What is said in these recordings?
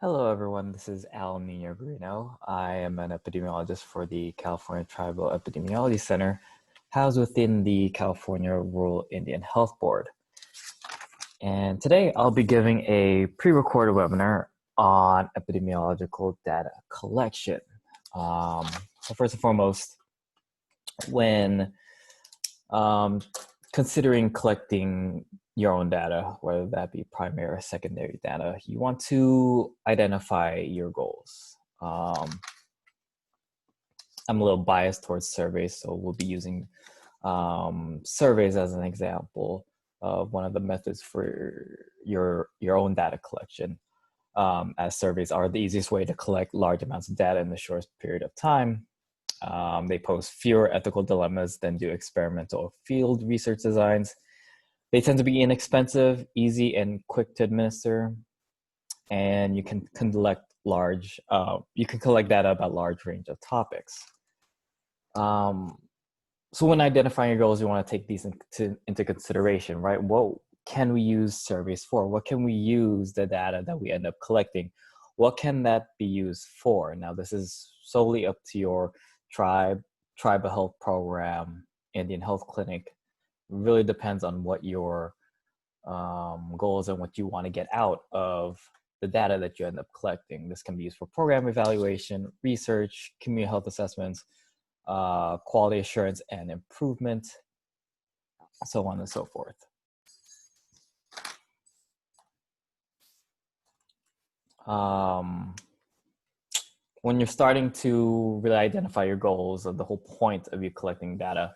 Hello, everyone. This is Al Nino-Grino. I am an epidemiologist for the California Tribal Epidemiology Center, housed within the California Rural Indian Health Board. And today I'll be giving a pre-recorded webinar on epidemiological data collection. So first and foremost, when considering collecting your own data, whether that be primary or secondary data, you want to identify your goals. I'm a little biased towards surveys, so we'll be using surveys as an example of one of the methods for your own data collection, as surveys are the easiest way to collect large amounts of data in the shortest period of time. They pose fewer ethical dilemmas than do experimental field research designs. They tend to be inexpensive, easy, and quick to administer, and you can collect data about a large range of topics. So when identifying your goals, you want to take these into consideration, right? What can we use surveys for? What can we use the data that we end up collecting? What can that be used for? Now, this is solely up to your tribal health program, Indian health clinic. It really depends on what your goals and what you want to get out of the data that you end up collecting. This can be used for program evaluation, research, community health assessments, quality assurance and improvement, so on and so forth. When you're starting to really identify your goals, or the whole point of you collecting data,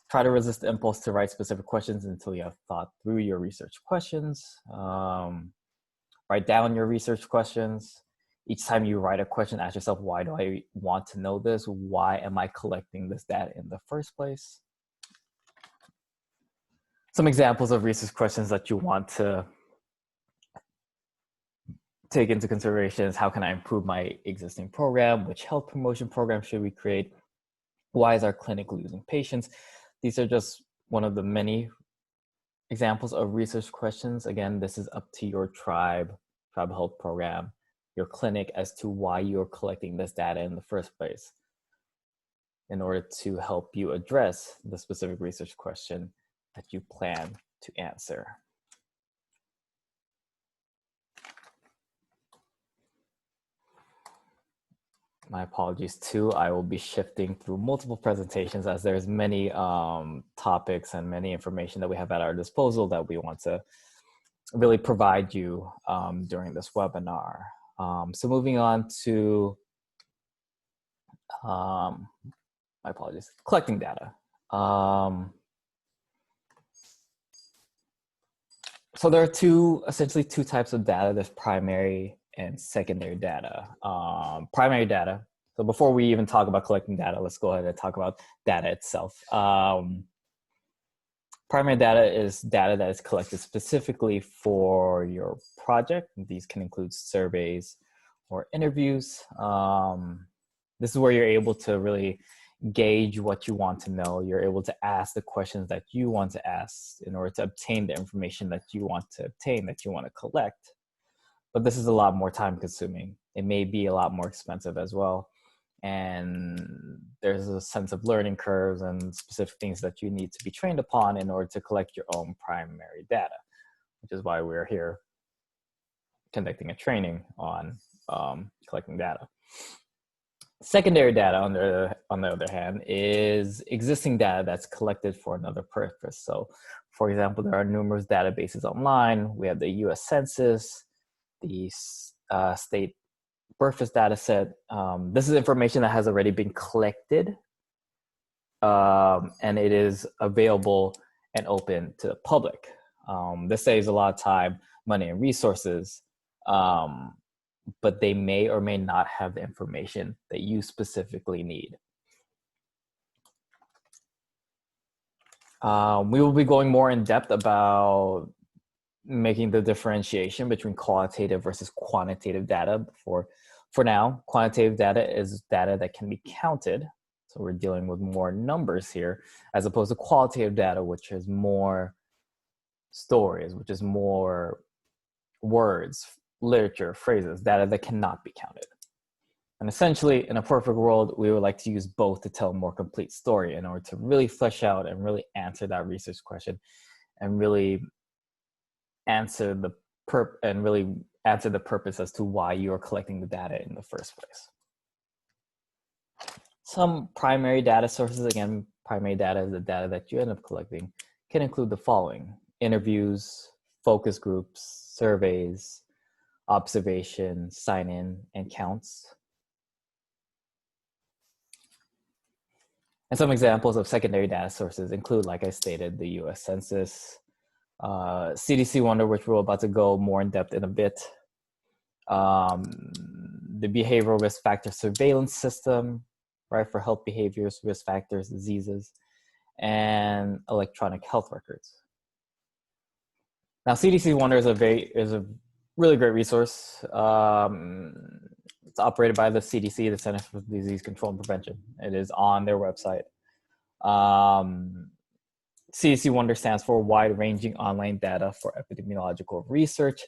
try to resist the impulse to write specific questions until you have thought through your research questions. Write down your research questions. Each time you write a question, ask yourself, why do I want to know this? Why am I collecting this data in the first place? Some examples of research questions that you want to take into consideration is, how can I improve my existing program? Which health promotion program should we create? Why is our clinic losing patients? These are just one of the many examples of research questions. Again, this is up to your tribal health program, your clinic, as to why you're collecting this data in the first place, in order to help you address the specific research question that you plan to answer. My apologies too. I will be shifting through multiple presentations, as there's many topics and many information that we have at our disposal that we want to really provide you during this webinar. So moving on to, my apologies, collecting data. So there are essentially two types of data. There's primary and secondary data. Primary data, so before we even talk about collecting data, let's go ahead and talk about data itself. Primary data is data that is collected specifically for your project. These can include surveys or interviews. This is where you're able to really gauge what you want to know. You're able to ask the questions that you want to ask in order to obtain the information that you want to obtain, that you want to collect. But this is a lot more time consuming. It may be a lot more expensive as well. And there's a sense of learning curves and specific things that you need to be trained upon in order to collect your own primary data, which is why we're here conducting a training on collecting data. Secondary data, on the other hand, is existing data that's collected for another purpose. So, for example, there are numerous databases online. We have the U.S. Census, the state births data set. This is information that has already been collected, and it is available and open to the public. This saves a lot of time, money, and resources, but they may or may not have the information that you specifically need. We will be going more in depth about making the differentiation between qualitative versus quantitative data. For now, quantitative data is data that can be counted. So we're dealing with more numbers here, as opposed to qualitative data, which is more stories, which is more words. literature, phrases, data that cannot be counted. And essentially, in a perfect world, we would like to use both to tell a more complete story in order to really flesh out and really answer that research question and really answer the purpose as to why you are collecting the data in the first place. Some primary data sources, again, primary data is the data that you end up collecting, can include the following: interviews, focus groups, surveys, observations, sign-in, and counts. And some examples of secondary data sources include, like I stated, the US Census, CDC Wonder, which we're about to go more in depth in a bit, the behavioral risk factor surveillance system, right, for health behaviors, risk factors, diseases, and electronic health records. Now, CDC Wonder is a really great resource. It's operated by the CDC, the Centers for Disease Control and Prevention. It is on their website. CDC Wonder stands for Wide-Ranging Online Data for Epidemiological Research.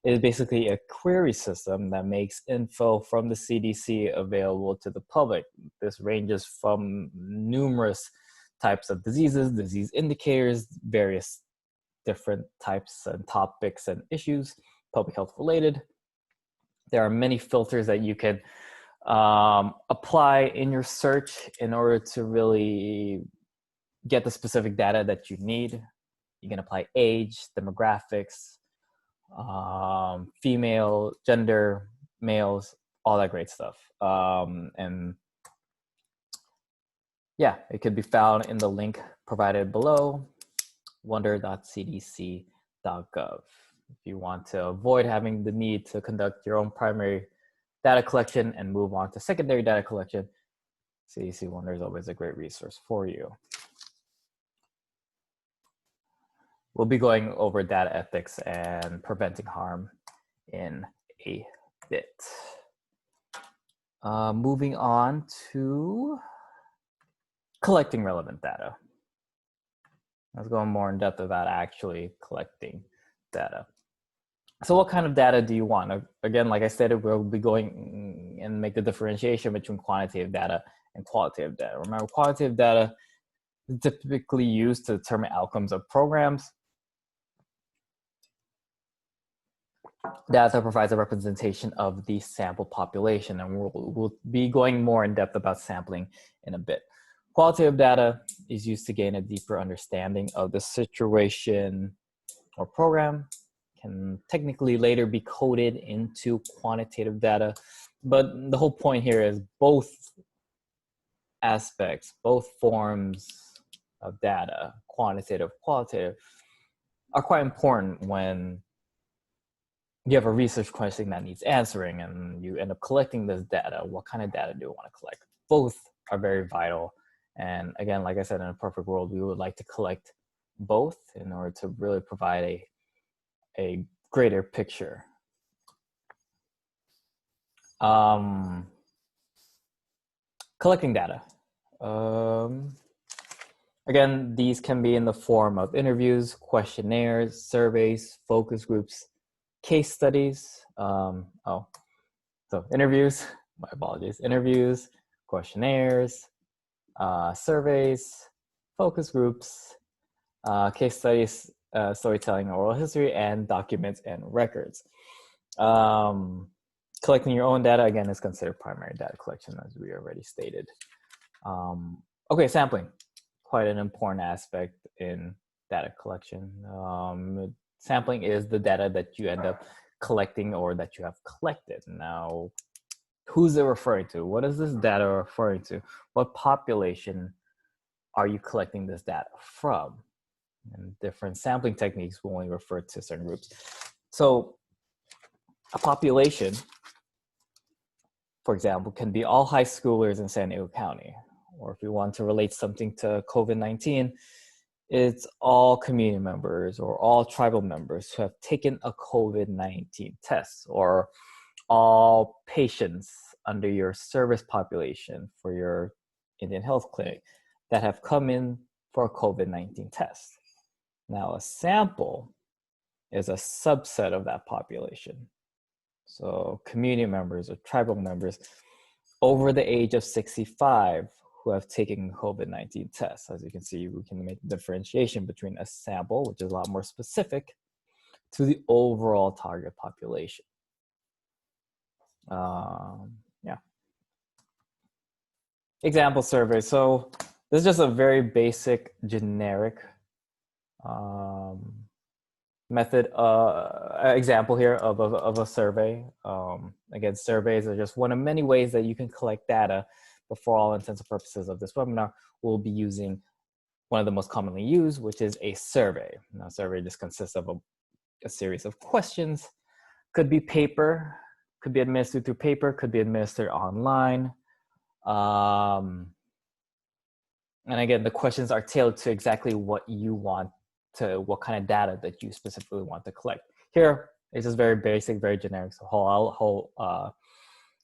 It is basically a query system that makes info from the CDC available to the public. This ranges from numerous types of diseases, disease indicators, various different types and topics and issues, public health related. There are many filters that you can apply in your search in order to really get the specific data that you need. You can apply age, demographics, female, gender, males, all that great stuff. And yeah, it could be found in the link provided below, wonder.cdc.gov. If you want to avoid having the need to conduct your own primary data collection and move on to secondary data collection, CDC Wonder is always a great resource for you. We'll be going over data ethics and preventing harm in a bit. Moving on to collecting relevant data. Let's go more in depth about actually collecting data. So what kind of data do you want? Again, like I said, we'll be going and make the differentiation between quantitative data and qualitative data. Remember, qualitative data is typically used to determine outcomes of programs. Data provides a representation of the sample population, and we'll be going more in depth about sampling in a bit. Qualitative data is used to gain a deeper understanding of the situation or program, can technically later be coded into quantitative data. But the whole point here is both aspects, both forms of data, quantitative, qualitative, are quite important when you have a research question that needs answering and you end up collecting this data. What kind of data do you want to collect? Both are very vital. And again, like I said, in a perfect world, we would like to collect both in order to really provide a greater picture. Collecting data. Again, these can be in the form of interviews, questionnaires, surveys, focus groups, case studies. So interviews, my apologies, interviews, questionnaires, surveys, focus groups, case studies, storytelling, oral history, and documents and records. Collecting your own data, again, is considered primary data collection, as we already stated. Okay, sampling, quite an important aspect in data collection. Sampling is the data that you end up collecting or that you have collected. Now, who's it referring to? What is this data referring to? What population are you collecting this data from? And different sampling techniques will only refer to certain groups. So a population, for example, can be all high schoolers in San Diego County. Or if you want to relate something to COVID-19, it's all community members or all tribal members who have taken a COVID-19 test, or all patients under your service population for your Indian health clinic that have come in for a COVID-19 test. Now, a sample is a subset of that population. so community members or tribal members over the age of 65 who have taken COVID-19 tests. As you can see, we can make a differentiation between a sample, which is a lot more specific, to the overall target population. Yeah. Example survey. So this is just a very basic, generic method, example here of a survey. Again, surveys are just one of many ways that you can collect data, but for all intents and purposes of this webinar, we'll be using one of the most commonly used, which is a survey. Now, a survey just consists of a series of questions. Could be paper, could be administered through paper, could be administered online. And again, the questions are tailored to exactly what you want to, what kind of data that you specifically want to collect. Here, it's just very basic, very generic. So how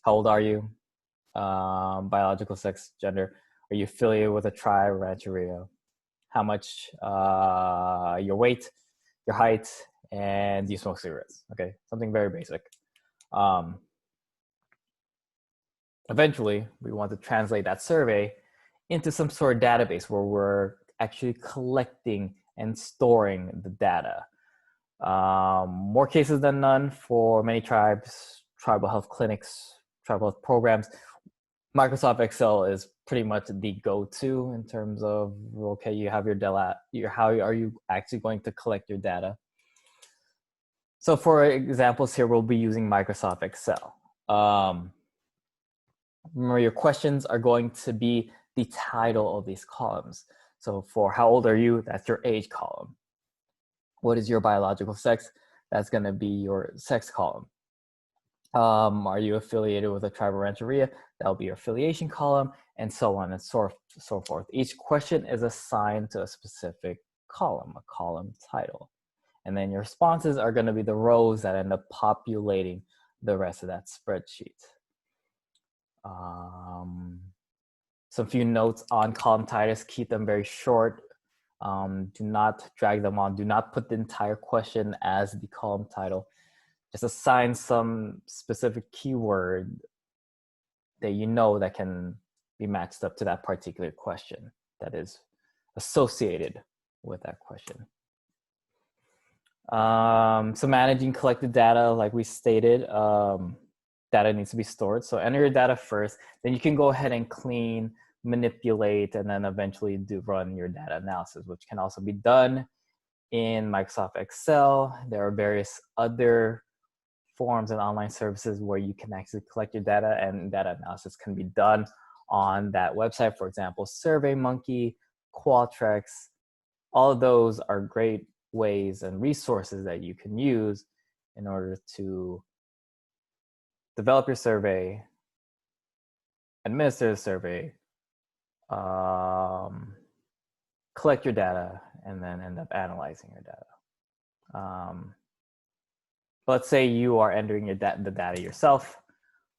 old are you? Biological sex, gender. Are you affiliated with a tribe, rancheria? How much, your weight, your height, and do you smoke cigarettes? Okay, something very basic. Eventually, we want to translate that survey into some sort of database where we're actually collecting and storing the data. More cases than none for many tribes, tribal health clinics, tribal health programs. Microsoft Excel is pretty much the go-to in terms of, okay, you have your data, how are you actually going to collect your data? So for examples here, we'll be using Microsoft Excel. Remember, your questions are going to be the title of these columns. So for how old are you, that's your age column. What is your biological sex? That's going to be your sex column. Are you affiliated with a tribe or rancheria? That'll be your affiliation column, and so on and so forth. Each question is assigned to a specific column, a column title. And then your responses are going to be the rows that end up populating the rest of that spreadsheet. Some few notes on column titles, keep them very short. Do not drag them on. Do not put the entire question as the column title. Just assign some specific keyword that you know that can be matched up to that particular question that is associated with that question. So managing collected data, like we stated, data needs to be stored. So enter your data first, then you can go ahead and clean, manipulate, and then eventually run your data analysis, which can also be done in Microsoft Excel. There are various other forms and online services where you can actually collect your data, and data analysis can be done on that website. For example, SurveyMonkey, Qualtrics, all of those are great ways and resources that you can use in order to develop your survey, administer the survey, collect your data, and then end up analyzing your data. Let's say you are entering the data yourself.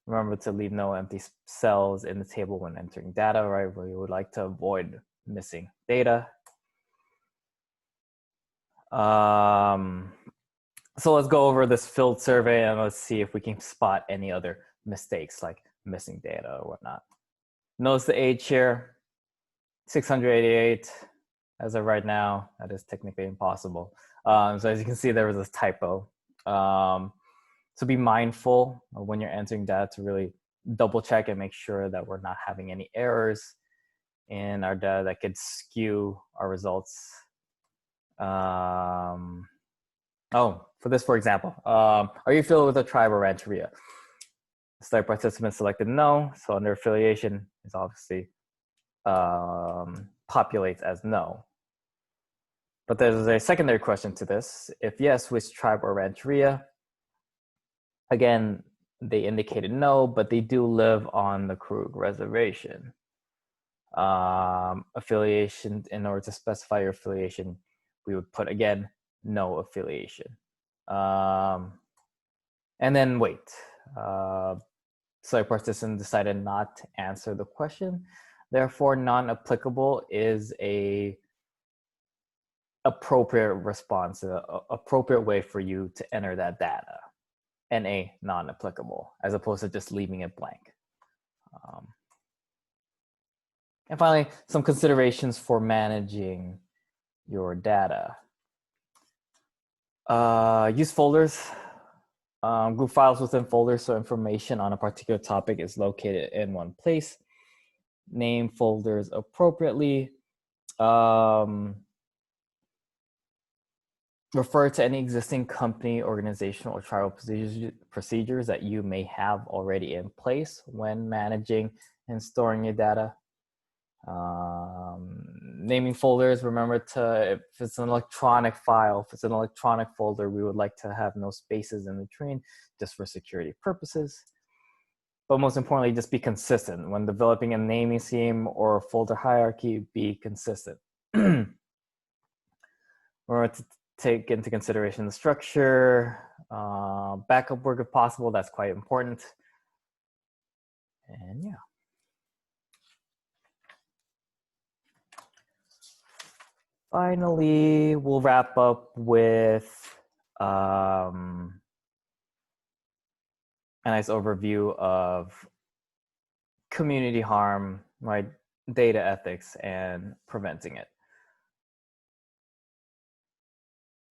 Remember to leave no empty cells in the table when entering data, right? Where you would like to avoid missing data. So let's go over this filled survey and let's see if we can spot any other mistakes like missing data or whatnot. Notice the age here, 688 as of right now. That is technically impossible. So as you can see, there was this typo. So be mindful when you're entering data to really double check and make sure that we're not having any errors in our data that could skew our results. For this, for example, are you affiliated with a tribe or rancheria? Study participants selected no, so under affiliation is obviously populates as no. But there's a secondary question to this. If yes, which tribe or rancheria? Again, they indicated no, but they do live on the Karuk reservation. Affiliation, in order to specify your affiliation, we would put, again, no affiliation. And then wait. So a participant decided not to answer the question. Therefore, non-applicable is a appropriate response, a appropriate way for you to enter that data. NA non-applicable, as opposed to just leaving it blank. And finally, some considerations for managing your data. Use folders. Group files within folders so information on a particular topic is located in one place. Name folders appropriately. Refer to any existing company, organizational, or tribal procedures that you may have already in place when managing and storing your data. Naming folders, remember to, if it's an electronic file, if it's an electronic folder, we would like to have no spaces in between just for security purposes. But most importantly, just be consistent. When developing a naming scheme or folder hierarchy, be consistent. Remember to take into consideration the structure, backup work if possible, that's quite important. And yeah. Finally, we'll wrap up with a nice overview of community harm, right? Data ethics and preventing it.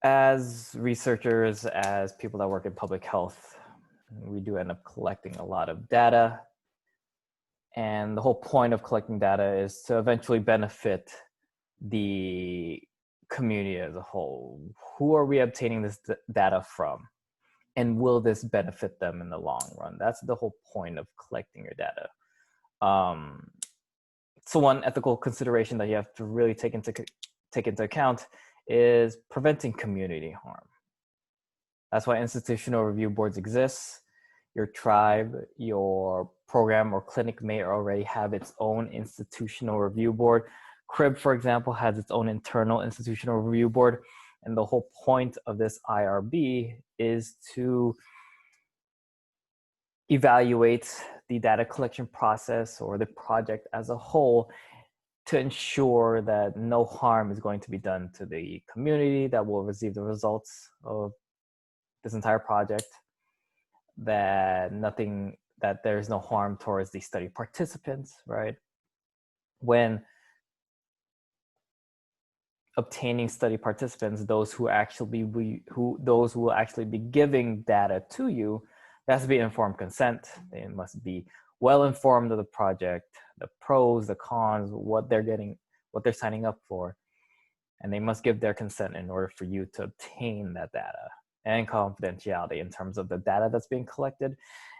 As researchers, as people that work in public health, we do end up collecting a lot of data. And the whole point of collecting data is to eventually benefit the community as a whole. Who are we obtaining this data from? And will this benefit them in the long run? That's the whole point of collecting your data. So one ethical consideration that you have to really take into account is preventing community harm. That's why institutional review boards exist. Your tribe, your program or clinic may already have its own institutional review board. CRIB, for example, has its own internal institutional review board. And the whole point of this IRB is to evaluate the data collection process or the project as a whole to ensure that no harm is going to be done to the community that will receive the results of this entire project, that there's no harm towards the study participants, right? When obtaining study participants, those who will actually be giving data to you, there has to be informed consent. They must be well informed of the project, the pros, the cons, what they're signing up for, and they must give their consent in order for you to obtain that data, and confidentiality in terms of the data that's being collected,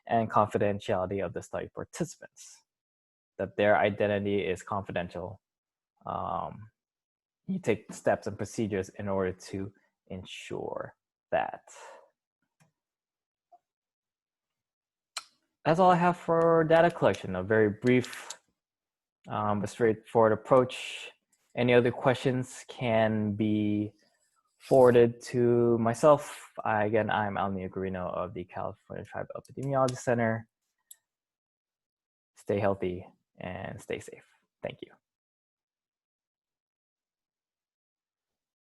and confidentiality of the study participants, that their identity is confidential. You take steps and procedures in order to ensure that. That's all I have for data collection, a very brief but straightforward approach. Any other questions can be forwarded to myself. Again, I'm Almir Guarino of the California Tribal Epidemiology Center. Stay healthy and stay safe. Thank you.